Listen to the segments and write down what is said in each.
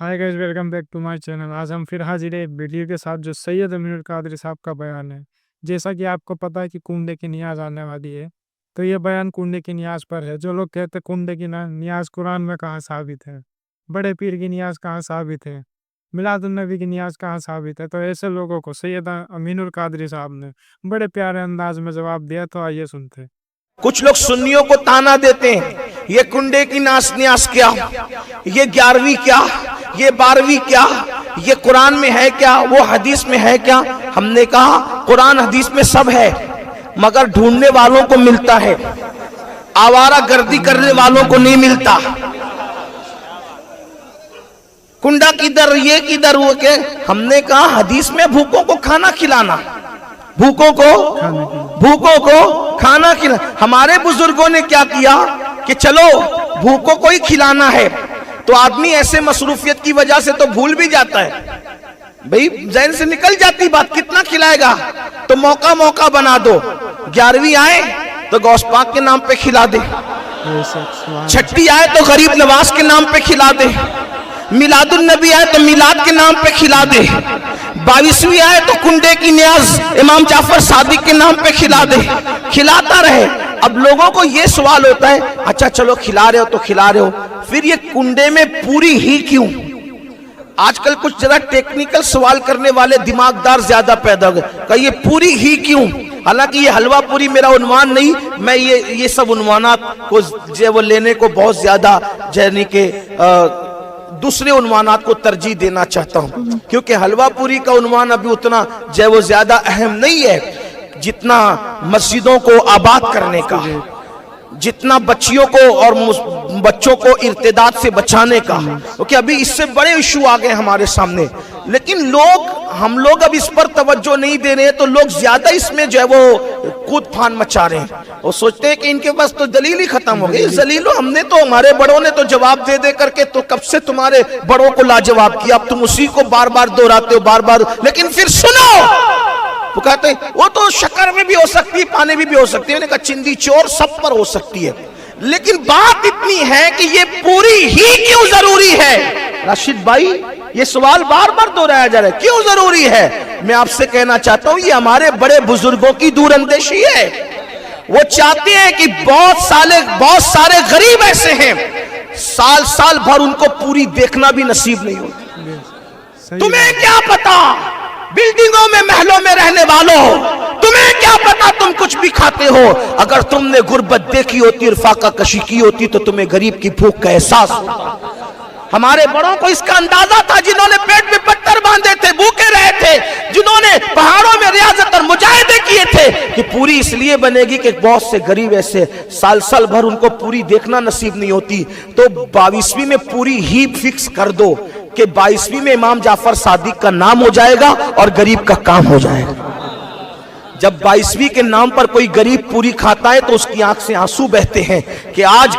Hi guys, welcome back to my channel. आज हम फिर हाजिर है एक वीडियो के साथ जो सैयद अमीनुल कादरी साहब का बयान है। जैसा कि आपको पता है कि कुंडे की नियाज आने वाली है, तो ये बयान कुंडे की नियाज पर है। जो लोग कहते हैं कुंडे की नियाज कुरान में कहाँ साबित है, बड़े पीर की नियाज कहाँ साबित है, मिलादुन नबी की नियाज कहाँ साबित है, तो ऐसे लोगों को सैयद अमीनुल कादरी साहब ने बड़े प्यारे अंदाज में जवाब दिया। तो आइए सुनते हैं। कुछ लोग सुन्नियों को ताना देते हैं, ये कुंडे की न्यास क्या, ये 11वीं क्या, ये 12वीं क्या, ये कुरान में है क्या, वो हदीस में है क्या। हमने कहा कुरान हदीस में सब है, मगर ढूंढने वालों को मिलता है, आवारा गर्दी करने वालों को नहीं मिलता। कुंडा किधर, ये किधर, वो के। हमने कहा हदीस में भूखों को खाना खिलाना, भूखों को खाना खिला। हमारे बुजुर्गों ने क्या किया कि चलो भूखों को ही खिलाना है, तो आदमी ऐसे मसरूफियत की वजह से तो भूल भी जाता है, भाई जहन से निकल जाती बात, कितना खिलाएगा, तो मौका बना दो। 11वीं आए तो गौस पाक के नाम पे खिला दे, छठी आए तो गरीब नवाज के नाम पे खिला दे, मिलादुन नबी आए तो मिलाद के नाम पे खिला दे, 22वीं आए तो कुंडे की नियाज इमाम जाफर सादिक के नाम पे खिला दे, खिलाता रहे। अब लोगों को ये सवाल होता है, अच्छा चलो खिला रहे हो तो खिला रहे हो, फिर ये कुंडे में पूरी ही क्यों? आजकल कुछ जरा टेक्निकल सवाल करने वाले दिमागदार ज्यादा पैदा हो गए, कहिए पूरी ही क्यों? हालांकि ये हलवा पूरी मेरा उन्वान नहीं, मैं ये सब उन्वानात को जो वो लेने को बहुत ज्यादा जैनी के दूसरे उन्वानात को तरजीह देना चाहता हूं, क्योंकि हलवा पूरी का उन्वान अभी उतना जो वो ज्यादा अहम नहीं है जितना मस्जिदों को आबाद करने का, जितना बच्चियों को और बच्चों को इर्तिदाद से बचाने का, क्योंकि अभी इससे बड़े इशू आ गए हमारे सामने। लेकिन हम लोग अब इस पर तवज्जो नहीं दे रहे हैं, तो लोग ज्यादा इसमें जो है वो कूद फान मचा रहे हैं और सोचते हैं कि इनके पास तो दलील ही खत्म हो गई। जलीलो हमने तो, हमारे बड़ों ने तो जवाब दे करके तो कब से तुम्हारे बड़ों को लाजवाब किया, अब तुम उसी को बार बार दोहराते हो बार बार। लेकिन फिर सुनो, वो कहते हैं वो तो शक्कर में भी हो सकती है, पानी में भी हो सकती है, मैंने कहा चिंदी चोर सब पर हो सकती है, लेकिन बात इतनी है कि ये पूरी ही क्यों जरूरी है? राशिद भाई, ये सवाल बार बार दोहराया जा रहा है, क्यों जरूरी है? मैं आपसे कहना चाहता हूं, ये हमारे बड़े बुजुर्गों की दूरअंदेशी है। वो चाहते हैं कि बहुत सारे गरीब ऐसे हैं, साल भर उनको पूरी देखना भी नसीब नहीं होती। तुम्हें क्या पता, बिल्डिंगों में महलों में रहने वालों, तुम्हें क्या पता तुम कुछ भी खाते हो? अगर तुमने गुर्बत देखी होती और फाका कशी की होती तो तुम्हें गरीब की भूख का एहसास होता। हमारे बड़ों को इसका अंदाजा था, जिन्होंने पेट में पत्थर बांधे थे, भूखे रहे थे, जिन्होंने पहाड़ों में रियाजत और मुजाहिदे किए थे, कि पूरी इसलिए बनेगी कि बहुत से गरीब ऐसे साल भर उनको पूरी देखना नसीब नहीं होती, तो 22वीं में पूरी ही फिक्स कर दो कि 22वीं में इमाम जाफर सादिक का नाम हो जाएगा और गरीब का काम हो जाएगा। जब 22वीं के नाम पर कोई गरीब पूरी खाता है तो उसकी आंख से आंसू बहते हैं कि आज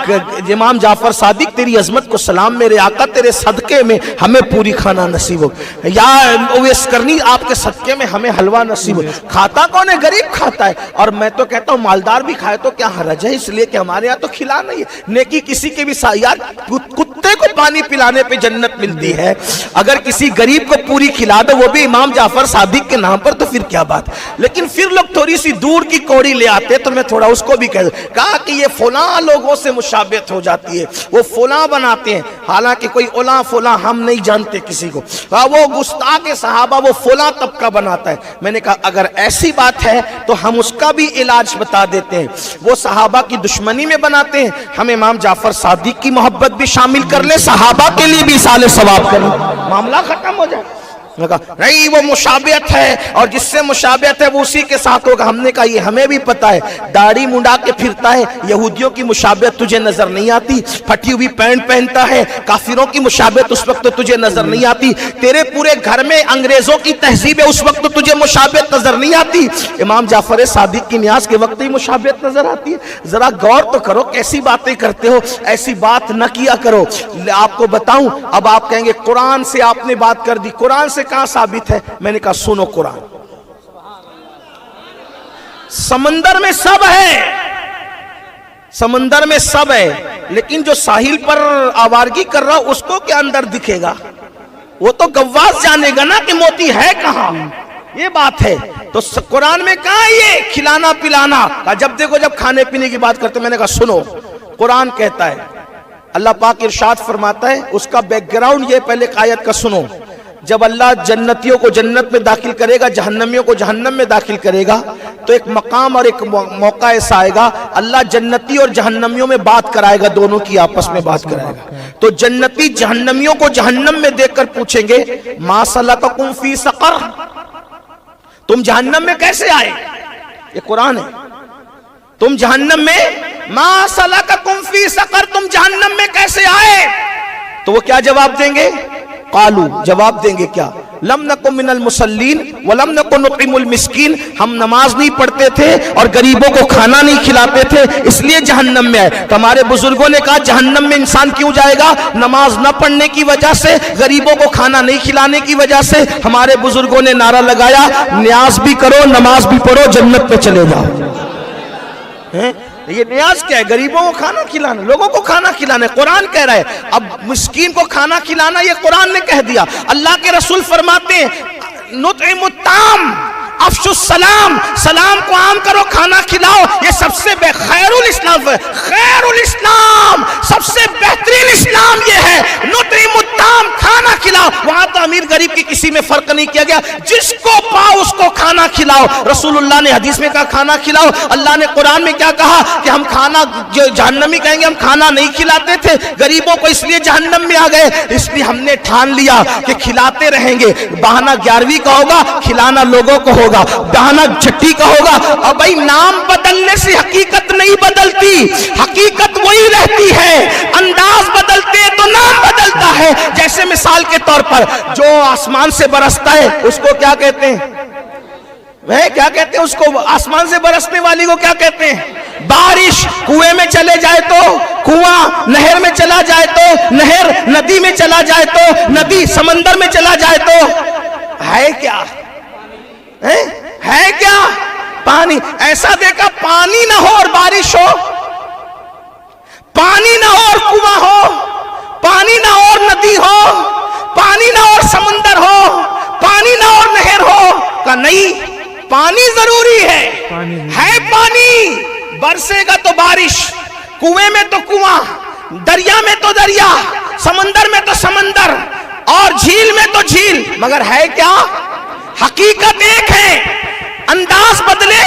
इमाम जाफर सादिक तेरी अजमत को सलाम, मेरे आका तेरे सदके में हमें पूरी खाना नसीब हो, या ओवैस करनी आपके सदके में हमें हलवा नसीब हो। खाता कौन है? गरीब खाता है। और मैं तो कहता हूँ मालदार भी खाए तो क्या हरज है, इसलिए कि हमारे यहाँ तो खिला नहीं है। नेकी किसी के भी यार, कुत्ते को पानी पिलाने पे जन्नत मिलती है, अगर किसी गरीब को पूरी खिला दो वो भी इमाम जाफर सादिक के नाम पर, तो फिर क्या बात। लेकिन फिर लोग थोड़ी सी दूर की कौड़ी ले आते, तो मैं थोड़ा उसको भी कहा कि ये फलां लोगों से मुशाबियत हो जाती है, वो फलां बनाते हैं, हालांकि कोई ओला फला हम नहीं जानते किसी को, वो गुस्ताख सहाबा वो फलां तबका बनाता है। मैंने कहा अगर ऐसी बात है तो हम उसका भी इलाज बता देते हैं, वो सहाबा की दुश्मनी में बनाते हैं, हम इमाम जाफर सादिक की मोहब्बत भी शामिल कर ले, सहाबा के लिए भी साले सवाब करें, मामला खत्म हो जाए। नहीं वो मुशाबियत है और जिससे मुशाबियत है वो उसी के साथ होगा। हमने कहा ये हमें भी पता है, दाढ़ी मुंडा के फिरता है, यहूदियों की मुशाबियत तुझे नजर नहीं आती, फटी हुई पैंट पहनता है, काफिरों की मुशाबियत उस वक्त तो तुझे नजर नहीं आती, तेरे पूरे घर में अंग्रेजों की तहजीब है उस वक्त तो तुझे मुशाबियत नजर नहीं आती, इमाम जाफर सादिक की नियाज के वक्त ही मुशाबियत नजर आती है। जरा गौर तो करो, कैसी बातें करते हो, ऐसी बात न किया करो। आपको बताऊं, अब आप कहेंगे कुरान से आपने बात कर दी, कुरान से कहां साबित है? मैंने कहा सुनो, कुरान समंदर में सब है, समंदर में सब है, लेकिन जो साहिल पर आवारगी कर रहा उसको क्या अंदर दिखेगा? وہ تو گواس جانے گا نا کہ موتی ہے کہاں. یہ بات ہے. تو قرآن میں کہا یہ کھلانا پلانا. جب دیکھو جب کھانے پینے کی بات کرتے میں نے کہا سنو, قرآن کہتا ہے, اللہ پاک ارشاد فرماتا ہے, اس کا بیک گراؤنڈ یہ پہلے آیت کا سنو. جب اللہ جنتیوں کو جنت میں داخل کرے گا, جہنمیوں کو جہنم میں داخل کرے گا, تو ایک مقام اور ایک موقع ایسا آئے گا, اللہ جنتی اور جہنمیوں میں بات کرائے گا, دونوں کی آپس میں بات کرائے گا. تو جنتی جہنمیوں کو جہنم میں دیکھ کر پوچھیں گے ما سلککم فی سقر, تم جہنم میں کیسے آئے؟ یہ قرآن ہے. تم جہنم میں, ما سلککم فی سقر, تم جہنم میں کیسے آئے؟ تو وہ کیا جواب دیں گے؟ قالو, جواب دیں گے کیا؟ لم نکن من المصلین ولم نکن نطعم المسکین, ہم نماز نہیں پڑھتے تھے اور غریبوں کو کھانا نہیں کھلاتے تھے, اس لیے جہنم میں آئے. تو ہمارے بزرگوں نے کہا جہنم میں انسان کیوں جائے گا؟ نماز نہ پڑھنے کی وجہ سے, غریبوں کو کھانا نہیں کھلانے کی وجہ سے. ہمارے بزرگوں نے نعرہ لگایا نیاز بھی کرو نماز بھی پڑھو جنت پہ چلے جاؤ. یہ نیاز کیا ہے؟ غریبوں کو کھانا کھلانا, لوگوں کو کھانا کھلانا. قرآن کہہ رہا ہے اب مسکین کو کھانا کھلانا, یہ قرآن نے کہہ دیا. اللہ کے رسول فرماتے ہیں نطعم الطعام افشوا السلام, سلام کو عام کرو, کھانا کھلاؤ. یہ سب سے خیر الاسلام ہے, خیر الاسلام, سب سے بہترین اسلام یہ ہے. نطعم الطعام, کھانا کھلاؤ. وہاں تو امیر غریب کی کسی میں فرق نہیں کیا گیا, جس کو پاؤ اس کو کھانا کھلاؤ. رسول اللہ نے حدیث میں کہا کھانا کھلاؤ. اللہ نے قرآن میں کیا کہا کہ ہم کھانا, جو جہنمی کہیں گے ہم کھانا نہیں کھلاتے تھے غریبوں کو, اس لیے جہنم میں آ گئے. اس لیے ہم نے ٹھان لیا کہ کھلاتے رہیں گے. بہانہ 11ویں کا ہوگا, کھلانا لوگوں کو ہوگا. بہانہ چھٹی کا ہوگا. اور بھائی نام بدلنے سے حقیقت نہیں بدلتی, حقیقت وہی رہتی ہے. انداز بدلتے تو نام بدلتا ہے. جیسے مثال کے طور پر جو آسمان سے برستا ہے اس کو کیا کہتے ہیں؟ وہ کیا کہتے ہیں اس کو؟ آسمان سے برسنے والی کو کیا کہتے ہیں؟ بارش. کنویں میں چلے جائے تو کنواں, نہر میں چلا جائے تو نہر, ندی میں چلا جائے تو ندی, سمندر میں چلا جائے تو ہے کیا؟ ہے کیا؟ پانی. ایسا دیکھا پانی نہ ہو اور بارش ہو, پانی نہ ہو اور کنواں ہو, پانی نہ ہو اور ندی ہو, پانی نہ ہو اور سمندر ہو, پانی نہ ہو اور نہر ہو, کہ نہیں پانی ضروری ہے. پانی برسے گا تو بارش, کنویں میں تو کنواں, دریا میں تو دریا, سمندر میں تو سمندر, اور جھیل میں تو جھیل. مگر ہے کیا؟ حقیقت ایک ہے. انداز بدلے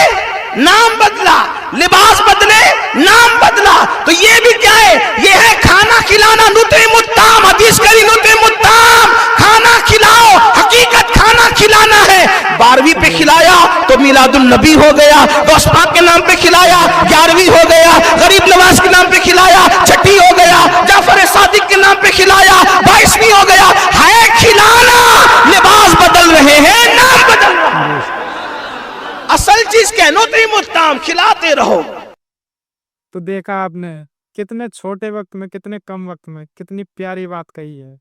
نام بدلا, لباس بدلے نام بدلا. تو یہ بھی کیا ہے؟ یہ ہے کھانا کھلانا. نطعم الطعام, حدیث کری نطعم الطعام, کھانا کھلاؤ. حقیقت کھانا کھلانا ہے. 12ویں پہ کھلایا تو میلاد النبی ہو گیا, غوث پاک کے نام پہ کھلایا 11ویں ہو گیا, غریب نواز کے نام پہ کھلایا چھٹی ہو گیا, جعفر صادق کے نام پہ کھلایا 22ویں ہو گیا. ہے کھلانا, لباس بدل رہے ہیں, نام بدل رہا ہے. اصل چیز کیا ہے؟ نطعم الطعام, کھلاتے رہو. تو دیکھا آپ نے کتنے چھوٹے وقت میں, کتنے کم وقت میں کتنی پیاری بات کہی ہے.